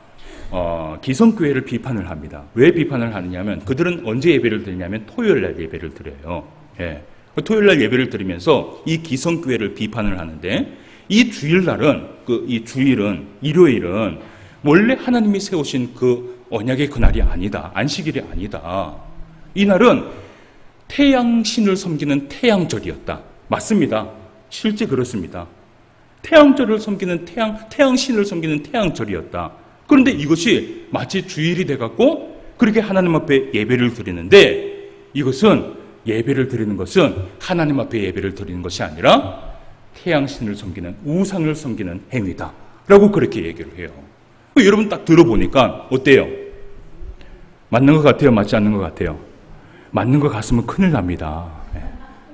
기성교회를 비판을 합니다. 왜 비판을 하느냐면 그들은 언제 예배를 드리냐면 토요일 날 예배를 드려요. 예. 토요일 날 예배를 드리면서 이 기성교회를 비판을 하는데 이 주일날은 이 주일은 일요일은 원래 하나님이 세우신 그 언약의 그날이 아니다. 안식일이 아니다. 이 날은 태양신을 섬기는 태양절이었다. 맞습니다. 실제 그렇습니다. 태양절을 섬기는 태양신을 섬기는 태양절이었다. 그런데 이것이 마치 주일이 돼갖고 그렇게 하나님 앞에 예배를 드리는데 이것은 예배를 드리는 것은 하나님 앞에 예배를 드리는 것이 아니라 태양신을 섬기는 우상을 섬기는 행위다. 라고 그렇게 얘기를 해요. 여러분 딱 들어보니까 어때요? 맞는 것 같아요? 맞지 않는 것 같아요? 맞는 것 같으면 큰일 납니다.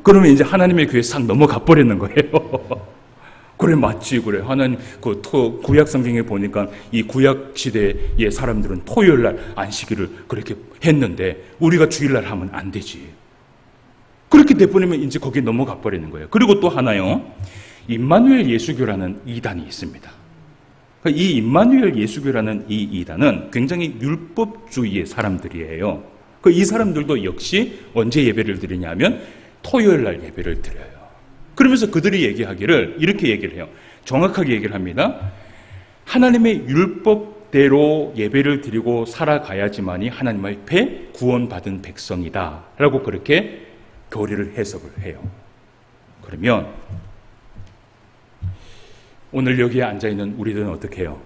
그러면 이제 하나님의 교회 싹 넘어가 버리는 거예요. 그래, 맞지, 그래. 하나님, 구약 성경에 보니까 이 구약 시대의 사람들은 토요일 날 안식일을 그렇게 했는데 우리가 주일날 하면 안 되지. 그렇게 돼버리면 이제 거기에 넘어가 버리는 거예요. 그리고 또 하나요. 임마누엘 예수교라는 이단이 있습니다. 이 임마누엘 예수교라는 이 이단은 굉장히 율법주의의 사람들이에요. 이 사람들도 역시 언제 예배를 드리냐면 토요일 날 예배를 드려요. 그러면서 그들이 얘기하기를 이렇게 얘기를 해요. 정확하게 얘기를 합니다. 하나님의 율법 율법대로 예배를 드리고 살아가야지만이 하나님 앞에 구원받은 백성이다 라고 그렇게 교리를 해석을 해요. 그러면 오늘 여기에 앉아있는 우리들은 어떻게 해요?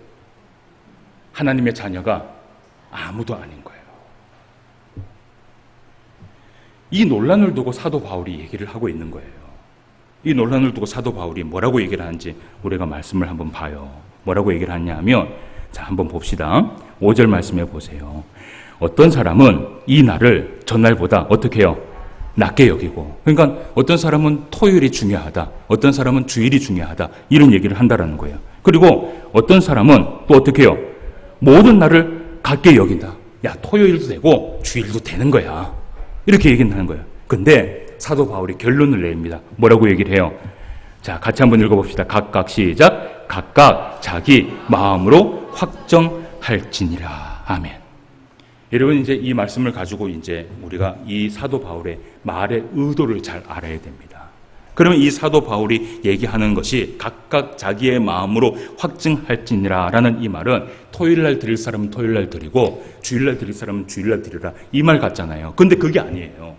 하나님의 자녀가 아무도 아닌 거예요. 이 논란을 두고 사도 바울이 얘기를 하고 있는 거예요. 이 논란을 두고 사도 바울이 뭐라고 얘기를 하는지 우리가 말씀을 한번 봐요. 뭐라고 얘기를 하냐 하면, 자, 한번 봅시다. 5절 말씀해 보세요. 어떤 사람은 이 날을 전날보다 어떻게 해요? 낮게 여기고, 그러니까 어떤 사람은 토요일이 중요하다, 어떤 사람은 주일이 중요하다, 이런 얘기를 한다라는 거예요. 그리고 어떤 사람은 또 어떻게 해요? 모든 날을 같게 여긴다. 야, 토요일도 되고 주일도 되는 거야, 이렇게 얘기를 하는 거예요. 근데 사도 바울이 결론을 냅니다. 뭐라고 얘기를 해요? 자, 같이 한번 읽어봅시다. 각각 시작. 각각 자기 마음으로 확정할지니라. 아멘. 여러분, 이제 이 말씀을 가지고 이제 우리가 이 사도 바울의 말의 의도를 잘 알아야 됩니다. 그러면 이 사도 바울이 얘기하는 것이 각각 자기의 마음으로 확증할지니라 라는 이 말은 토요일날 드릴 사람은 토요일날 드리고 주일날 드릴 사람은 주일날 드리라, 이 말 같잖아요. 근데 그게 아니에요.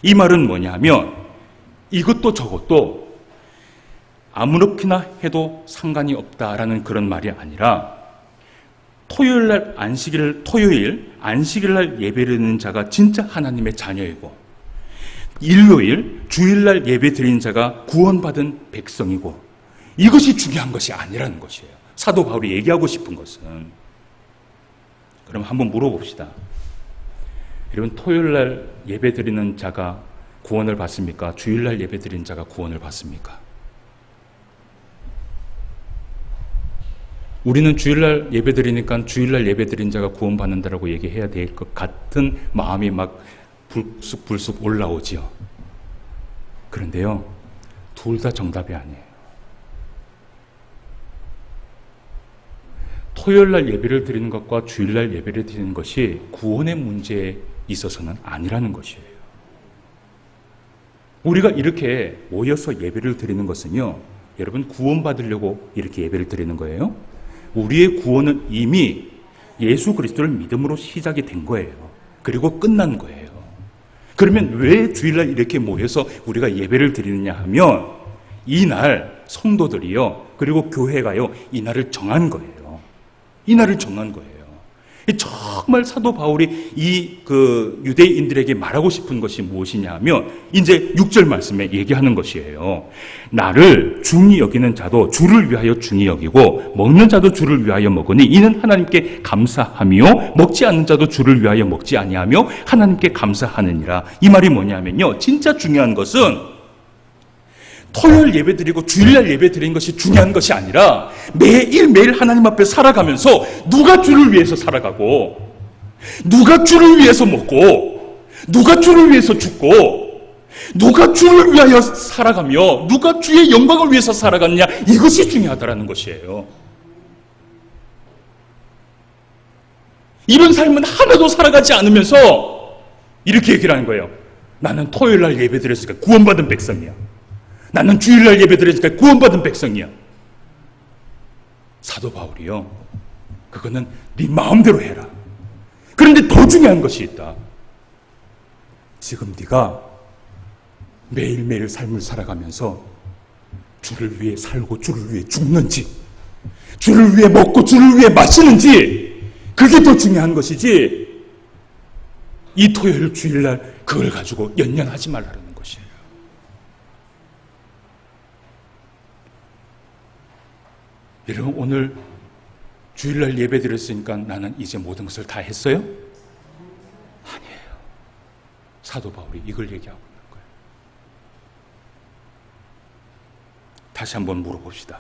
이 말은 뭐냐 하면 이것도 저것도 아무렇게나 해도 상관이 없다라는 그런 말이 아니라, 토요일 안식일날 예배를 드리는 자가 진짜 하나님의 자녀이고, 일요일, 주일날 예배 드리는 자가 구원받은 백성이고, 이것이 중요한 것이 아니라는 것이에요. 사도 바울이 얘기하고 싶은 것은. 그럼 한번 물어봅시다. 여러분, 토요일날 예배 드리는 자가 구원을 받습니까? 주일날 예배 드리는 자가 구원을 받습니까? 우리는 주일날 예배 드리니까 주일날 예배 드린 자가 구원받는다라고 얘기해야 될 것 같은 마음이 막 불쑥불쑥 올라오지요. 그런데요, 둘 다 정답이 아니에요. 토요일날 예배를 드리는 것과 주일날 예배를 드리는 것이 구원의 문제에 있어서는 아니라는 것이에요. 우리가 이렇게 모여서 예배를 드리는 것은요, 여러분, 구원받으려고 이렇게 예배를 드리는 거예요. 우리의 구원은 이미 예수 그리스도를 믿음으로 시작이 된 거예요. 그리고 끝난 거예요. 그러면 왜 주일날 이렇게 모여서 우리가 예배를 드리느냐 하면, 이날 성도들이요, 그리고 교회가요, 이 날을 정한 거예요. 이 날을 정한 거예요. 정말 사도 바울이 이 유대인들에게 말하고 싶은 것이 무엇이냐 하면, 이제 6절 말씀에 얘기하는 것이에요. 나를 중히 여기는 자도 주를 위하여 중히 여기고, 먹는 자도 주를 위하여 먹으니 이는 하나님께 감사하며, 먹지 않는 자도 주를 위하여 먹지 아니하며 하나님께 감사하느니라. 이 말이 뭐냐면요, 진짜 중요한 것은 토요일 예배 드리고 주일날 예배 드리는 것이 중요한 것이 아니라, 매일매일 하나님 앞에 살아가면서 누가 주를 위해서 살아가고, 누가 주를 위해서 먹고, 누가 주를 위해서 죽고, 누가 주를 위하여 살아가며 누가 주의 영광을 위해서 살아갔냐, 이것이 중요하다라는 것이에요. 이런 삶은 하나도 살아가지 않으면서 이렇게 얘기를 하는 거예요. 나는 토요일날 예배 드렸으니까 구원받은 백성이야. 나는 주일날 예배 드리니까 구원받은 백성이야. 사도 바울이요, 그거는 네 마음대로 해라. 그런데 더 중요한 것이 있다. 지금 네가 매일매일 삶을 살아가면서 주를 위해 살고 주를 위해 죽는지, 주를 위해 먹고 주를 위해 마시는지, 그게 더 중요한 것이지, 이 토요일 주일날 그걸 가지고 연연하지 말라는 것이에요. 여러분, 오늘 주일날 예배 드렸으니까 나는 이제 모든 것을 다 했어요? 아니에요. 사도 바울이 이걸 얘기하고 있는 거예요. 다시 한번 물어봅시다.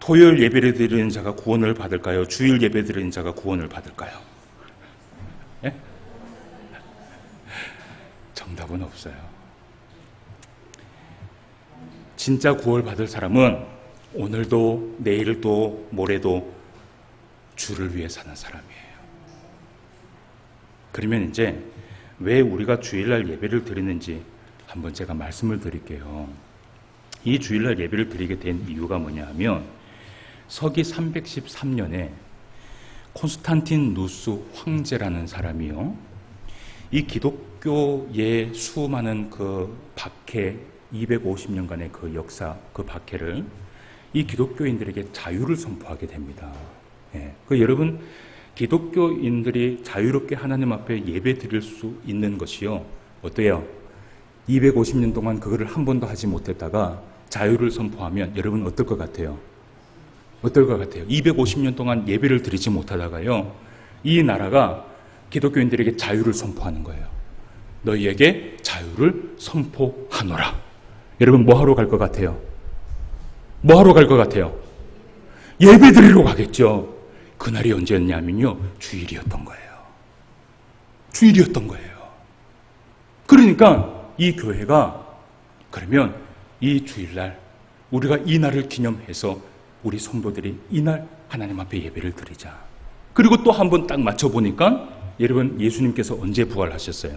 토요일 예배를 드리는 자가 구원을 받을까요? 주일 예배 드리는 자가 구원을 받을까요? 예? 정답은 없어요. 진짜 구원 받을 사람은 오늘도 내일도 모레도 주를 위해 사는 사람이에요. 그러면 이제 왜 우리가 주일날 예배를 드리는지 한번 제가 말씀을 드릴게요. 이 주일날 예배를 드리게 된 이유가 뭐냐 하면, 서기 313년에 콘스탄틴 누스 황제라는 사람이요. 이 기독교의 수많은 그 박해, 250년간의 그 역사, 그 박해를 이 기독교인들에게 자유를 선포하게 됩니다. 예. 여러분, 기독교인들이 자유롭게 하나님 앞에 예배 드릴 수 있는 것이요. 어때요? 250년 동안 그거를 한 번도 하지 못했다가 자유를 선포하면 여러분 어떨 것 같아요? 어떨 것 같아요? 250년 동안 예배를 드리지 못하다가요. 이 나라가 기독교인들에게 자유를 선포하는 거예요. 너희에게 자유를 선포하노라. 여러분 뭐 하러 갈 것 같아요? 뭐 하러 갈 것 같아요? 예배 드리러 가겠죠. 그날이 언제였냐면요. 주일이었던 거예요. 주일이었던 거예요. 그러니까 이 교회가 그러면 이 주일날 우리가 이 날을 기념해서 우리 성도들이 이날 하나님 앞에 예배를 드리자. 그리고 또 한 번 딱 맞춰보니까 여러분 예수님께서 언제 부활하셨어요?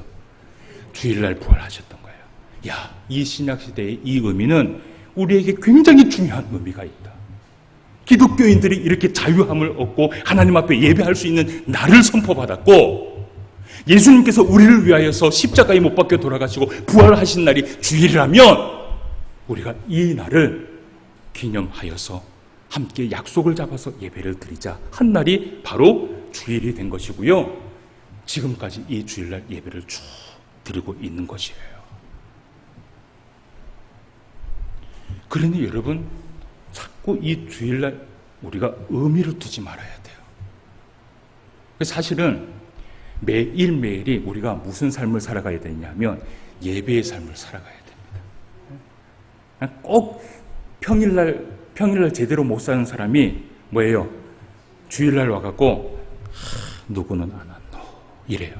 주일날 부활하셨던 거예요. 야, 이 신약시대의 이 의미는 우리에게 굉장히 중요한 의미가 있다. 기독교인들이 이렇게 자유함을 얻고 하나님 앞에 예배할 수 있는 날을 선포받았고 예수님께서 우리를 위하여서 십자가에 못 박혀 돌아가시고 부활하신 날이 주일이라면 우리가 이 날을 기념하여서 함께 약속을 잡아서 예배를 드리자 한 날이 바로 주일이 된 것이고요. 지금까지 이 주일날 예배를 쭉 드리고 있는 것이에요. 그러니 여러분 자꾸 이 주일날 우리가 의미를 두지 말아야 돼요. 사실은 매일매일이 우리가 무슨 삶을 살아가야 되냐면 예배의 삶을 살아가야 됩니다. 꼭 평일날 제대로 못 사는 사람이 뭐예요? 주일날 와갖고 누구는 안 왔노 이래요.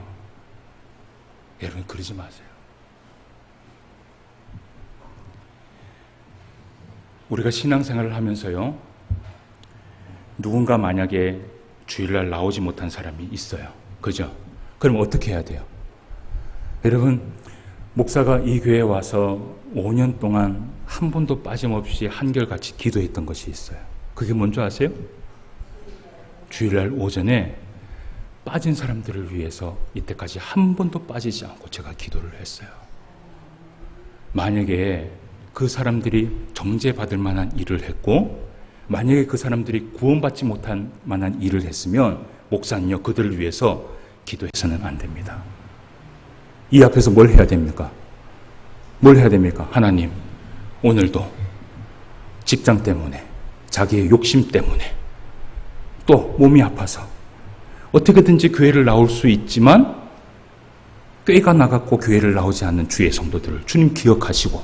여러분 그러지 마세요. 우리가 신앙생활을 하면서요, 누군가 만약에 주일날 나오지 못한 사람이 있어요. 그죠? 그럼 어떻게 해야 돼요? 여러분, 목사가 이 교회에 와서 5년 동안 한 번도 빠짐없이 한결같이 기도했던 것이 있어요. 그게 뭔지 아세요? 주일날 오전에 빠진 사람들을 위해서 이때까지 한 번도 빠지지 않고 제가 기도를 했어요. 만약에 그 사람들이 정죄받을 만한 일을 했고 만약에 그 사람들이 구원받지 못한 만한 일을 했으면 목사는요 그들을 위해서 기도해서는 안 됩니다. 이 앞에서 뭘 해야 됩니까? 뭘 해야 됩니까? 하나님, 오늘도 직장 때문에 자기의 욕심 때문에 또 몸이 아파서 어떻게든지 교회를 나올 수 있지만 꾀가 나갔고 교회를 나오지 않는 주의 성도들을 주님 기억하시고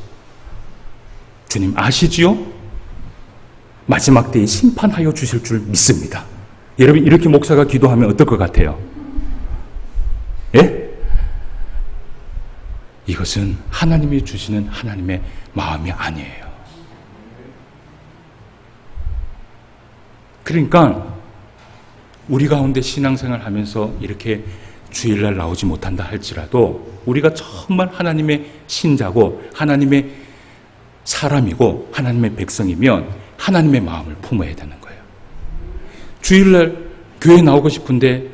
주님 아시지요? 마지막 때에 심판하여 주실 줄 믿습니다. 여러분 이렇게 목사가 기도하면 어떨 것 같아요? 예? 이것은 하나님이 주시는 하나님의 마음이 아니에요. 그러니까 우리 가운데 신앙생활 하면서 이렇게 주일날 나오지 못한다 할지라도 우리가 정말 하나님의 신자고 하나님의 사람이고 하나님의 백성이면 하나님의 마음을 품어야 되는 거예요. 주일날 교회 나오고 싶은데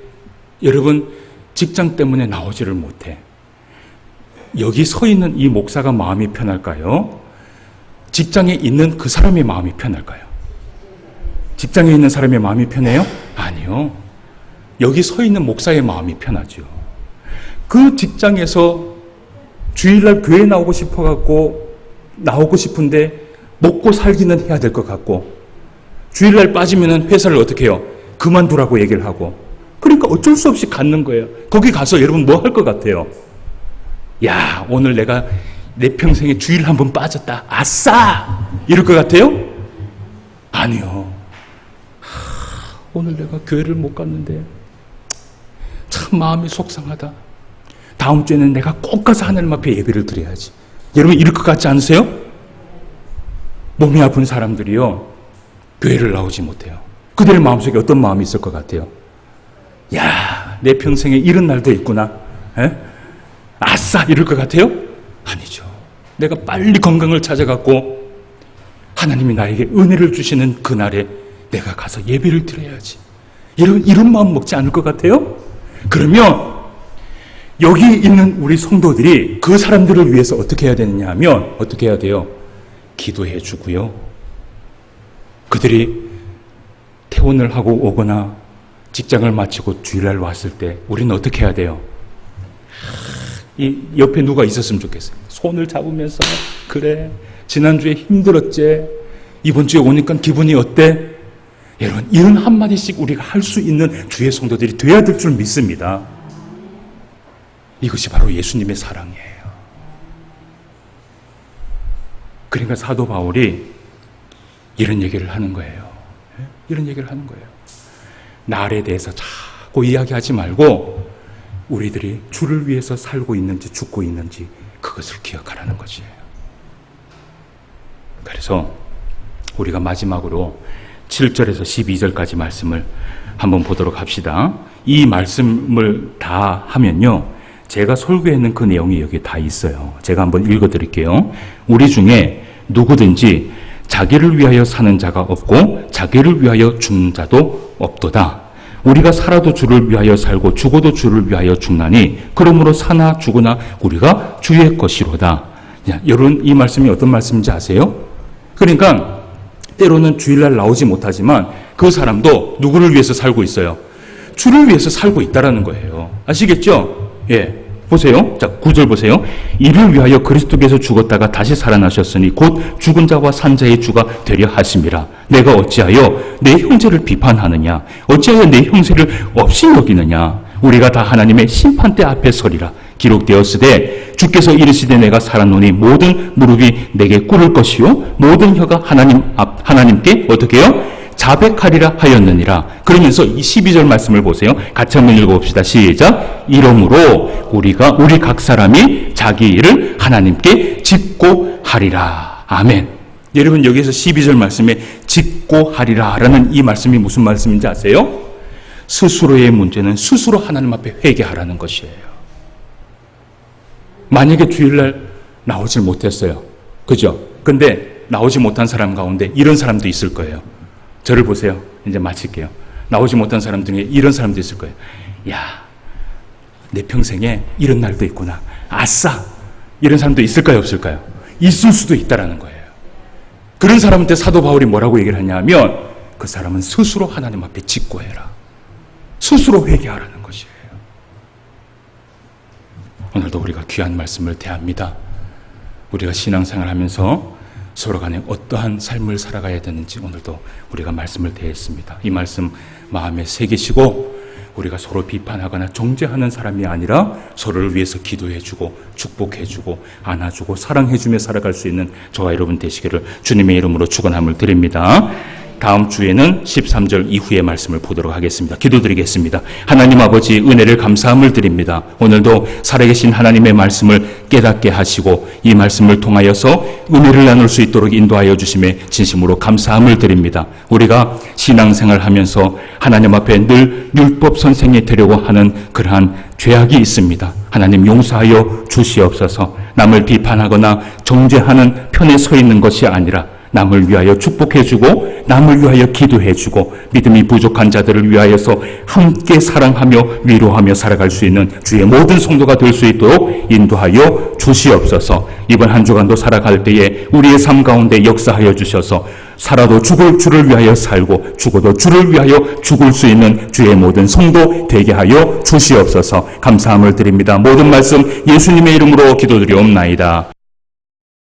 여러분 직장 때문에 나오지를 못해. 여기 서 있는 이 목사가 마음이 편할까요? 직장에 있는 그 사람의 마음이 편할까요? 직장에 있는 사람의 마음이 편해요? 아니요. 여기 서 있는 목사의 마음이 편하죠. 그 직장에서 주일날 교회 나오고 싶어갖고 나오고 싶은데 먹고 살기는 해야 될 것 같고 주일날 빠지면 회사를 어떻게 해요? 그만두라고 얘기를 하고 그러니까 어쩔 수 없이 갖는 거예요. 거기 가서 여러분 뭐 할 것 같아요? 야, 오늘 내가 내 평생에 주일 한 번 빠졌다. 아싸! 이럴 것 같아요? 아니요. 오늘 내가 교회를 못 갔는데 참 마음이 속상하다. 다음 주에는 내가 꼭 가서 하나님 앞에 예배를 드려야지. 여러분 이럴 것 같지 않으세요? 몸이 아픈 사람들이요 교회를 나오지 못해요. 그들의 마음속에 어떤 마음이 있을 것 같아요? 야, 내 평생에 이런 날도 있구나. 에? 아싸! 이럴 것 같아요? 아니죠. 내가 빨리 건강을 찾아갖고 하나님이 나에게 은혜를 주시는 그날에 내가 가서 예배를 드려야지. 이런 마음 먹지 않을 것 같아요? 그러면 여기 있는 우리 성도들이 그 사람들을 위해서 어떻게 해야 되느냐 하면 어떻게 해야 돼요? 기도해 주고요. 그들이 퇴원을 하고 오거나 직장을 마치고 주일날 왔을 때 우리는 어떻게 해야 돼요? 이 옆에 누가 있었으면 좋겠어요. 손을 잡으면서 그래 지난주에 힘들었지? 이번 주에 오니까 기분이 어때? 여러분 이런 한마디씩 우리가 할 수 있는 주의 성도들이 돼야 될 줄 믿습니다. 이것이 바로 예수님의 사랑이에요. 그러니까 사도 바울이 이런 얘기를 하는 거예요. 이런 얘기를 하는 거예요. 날에 대해서 자꾸 이야기하지 말고 우리들이 주를 위해서 살고 있는지 죽고 있는지 그것을 기억하라는 것이에요. 그래서 우리가 마지막으로 7절에서 12절까지 말씀을 한번 보도록 합시다. 이 말씀을 다 하면요, 제가 설교했는 그 내용이 여기 다 있어요. 제가 한번 읽어드릴게요. 우리 중에 누구든지 자기를 위하여 사는 자가 없고 자기를 위하여 죽는 자도 없도다. 우리가 살아도 주를 위하여 살고 죽어도 주를 위하여 죽나니 그러므로 사나 죽으나 우리가 주의 것이로다. 여러분 이 말씀이 어떤 말씀인지 아세요? 그러니까 때로는 주일날 나오지 못하지만 그 사람도 누구를 위해서 살고 있어요? 주를 위해서 살고 있다라는 거예요. 아시겠죠? 예. 보세요. 자, 9절 보세요. 이를 위하여 그리스도께서 죽었다가 다시 살아나셨으니 곧 죽은 자와 산 자의 주가 되려 하심이라. 내가 어찌하여 내 형제를 비판하느냐? 어찌하여 내 형제를 없이 여기느냐? 우리가 다 하나님의 심판대 앞에 서리라. 기록되었으되 주께서 이르시되 내가 살았노니 모든 무릎이 내게 꿇을 것이요 모든 혀가 하나님께 어떻게 해요? 자백하리라 하였느니라. 그러면서 이 12절 말씀을 보세요. 같이 한번 읽어봅시다. 시작. 이러므로 우리 각 사람이 자기 일을 하나님께 짓고 하리라. 아멘. 여러분 여기에서 12절 말씀에 짓고 하리라 라는 이 말씀이 무슨 말씀인지 아세요? 스스로의 문제는 스스로 하나님 앞에 회개하라는 것이에요. 만약에 주일날 나오질 못했어요. 그죠? 근데 나오지 못한 사람 가운데 이런 사람도 있을 거예요. 저를 보세요. 이제 마칠게요. 나오지 못한 사람 중에 이런 사람도 있을 거예요. 야, 내 평생에 이런 날도 있구나. 아싸! 이런 사람도 있을까요? 없을까요? 있을 수도 있다라는 거예요. 그런 사람한테 사도 바울이 뭐라고 얘기를 하냐면 그 사람은 스스로 하나님 앞에 짓고 해라. 스스로 회개하라는 것이에요. 오늘도 우리가 귀한 말씀을 대합니다. 우리가 신앙생활 하면서 서로 간에 어떠한 삶을 살아가야 되는지 오늘도 우리가 말씀을 대했습니다. 이 말씀 마음에 새기시고 우리가 서로 비판하거나 정죄하는 사람이 아니라 서로를 위해서 기도해주고 축복해주고 안아주고 사랑해주며 살아갈 수 있는 저와 여러분 되시기를 주님의 이름으로 축원함을 드립니다. 다음 주에는 13절 이후의 말씀을 보도록 하겠습니다. 기도드리겠습니다. 하나님 아버지 은혜를 감사함을 드립니다. 오늘도 살아계신 하나님의 말씀을 깨닫게 하시고 이 말씀을 통하여서 은혜를 나눌 수 있도록 인도하여 주심에 진심으로 감사함을 드립니다. 우리가 신앙생활하면서 하나님 앞에 늘 율법 선생이 되려고 하는 그러한 죄악이 있습니다. 하나님 용서하여 주시옵소서. 남을 비판하거나 정죄하는 편에 서 있는 것이 아니라 남을 위하여 축복해주고 남을 위하여 기도해주고 믿음이 부족한 자들을 위하여서 함께 사랑하며 위로하며 살아갈 수 있는 주의 모든 성도가 될 수 있도록 인도하여 주시옵소서. 이번 한 주간도 살아갈 때에 우리의 삶 가운데 역사하여 주셔서 살아도 죽을 주를 위하여 살고 죽어도 주를 위하여 죽을 수 있는 주의 모든 성도 되게 하여 주시옵소서. 감사함을 드립니다. 모든 말씀 예수님의 이름으로 기도드리옵나이다.